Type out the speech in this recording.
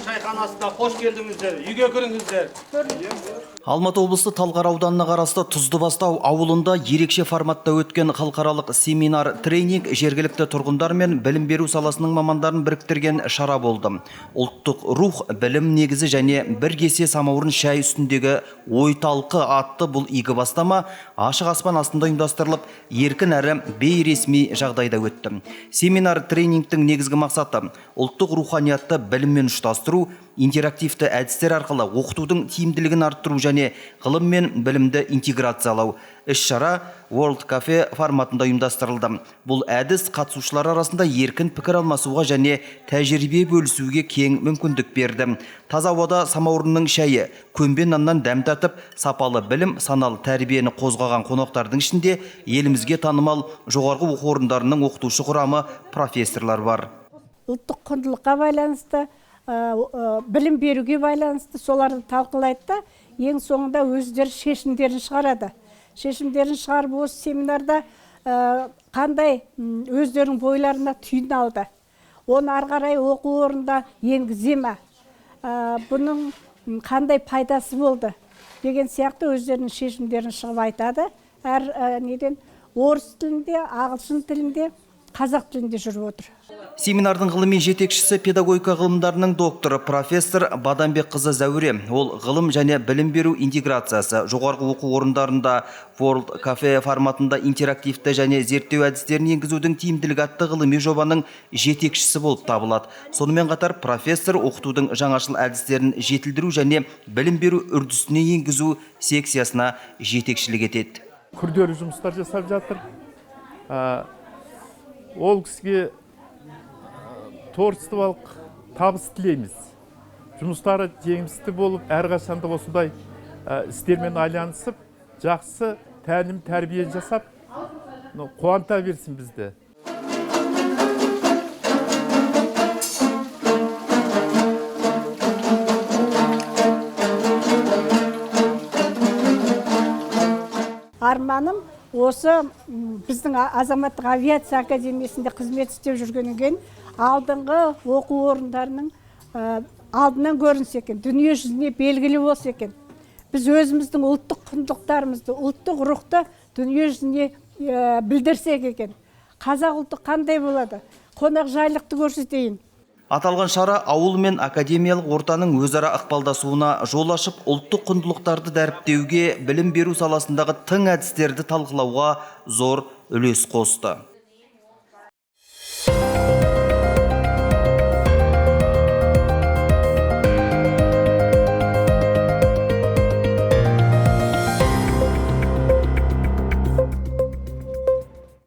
шайханасына қош келдіңіздер, үйге кіріңіздер. Алматы облысы Талғар ауданына қарасты Тұздыбастау ауылында ерекше форматта өткен халықаралық семинар тренинг жергілікті тұрғындар мен білім беру саласының мамандарын біріктірген шара болды. Ұлттық рух, білім негізі және бір кесе самауырын шай үстіндегі ойталқы атты бұл игі бастама ашық аспан астында ұйымдастырылып, еркін әрі бейресми жағдайда өтті. Семинар тренингтің негізгі мақсаты ұлттық руханиятты біліммен ұштастыру, интерактивті әдістер арқылы оқытудың тиімділігін арттыру және ғылым мен білімді интеграциялау. Іс-шара World Cafe форматында ұйымдастырылды. Бұл әдіс қатысушылар арасында еркін пікір алмасуға және тәжірибе бөлісуге кең мүмкіндік берді. Таза ауада самаурынның шайы, көмбе наннан дәм татып, сапалы білім, саналы тәрбиені қозғаған қонақтардың ішінде елімізге танымал жоғарғы оқу орындарының оқытушы құрамы профессорлар бар. Ұлттық құндылыққа байланысты, білім беруге байланысты соларды талқылайды да, ең соңында өздері шешімдерін шығарады. Шешімдерін шығарып осы семинарда қандай өздерінің бойларына түйін алды. Оны ары қарай оқу орнында енгізе ме? Бұның қандай пайдасы болды деген сияқты өздерінің шешімдерін шығып айтады. Әр неден орыс тілінде, ағылшын тілінде, қазақ тілінде жүріп отыр. Семинардың ғылыми жетекшісі педагогика ғылымдарының докторы профессор Баданбек қызы Зәуре. Ол ғылым және білім беру интеграциясы жоғарғы оқу орындарында World Cafe форматында интерактивті және зерттеу әдістерін енгізудің тиімділігі атты ғылыми жобаның жетекшісі болып табылады. Сонымен қатар профессор оқытудың жаңашыл әдістерін жетілдіру және білім беру үрдісіне енгізу секциясына жетекшілік етеді. Күрделі жұмыстар жасап жатыр. Ол кісіге творчестволық табыс тілейміз. Жұмыстары жемісті болып, әрқашанда осындай істермен айланысып, жақсы тәлім тәрбие жасап, қуанта берсін бізді. Арманым осы біздің азаматтық авиация академиясында қызмет істеп жүргеннен кейін алдыңғы оқу орындарының алдынан көрінсе екен, дүние жүзіне белгілі болса екен. Біз өзіміздің ұлттық құндылықтарымызды, ұлттық рухты дүние жүзіне білдірсек екен. Қазақ ұлты қандай болады? Қонақжайлықты көрсетейін. Аталған шара ауыл мен академиялық ортаның өзара ықпалдасуына жол ашып, ұлттық құндылықтарды дәріптеуге, білім беру саласындағы тың әдістерді талқылауға зор үлес қосты.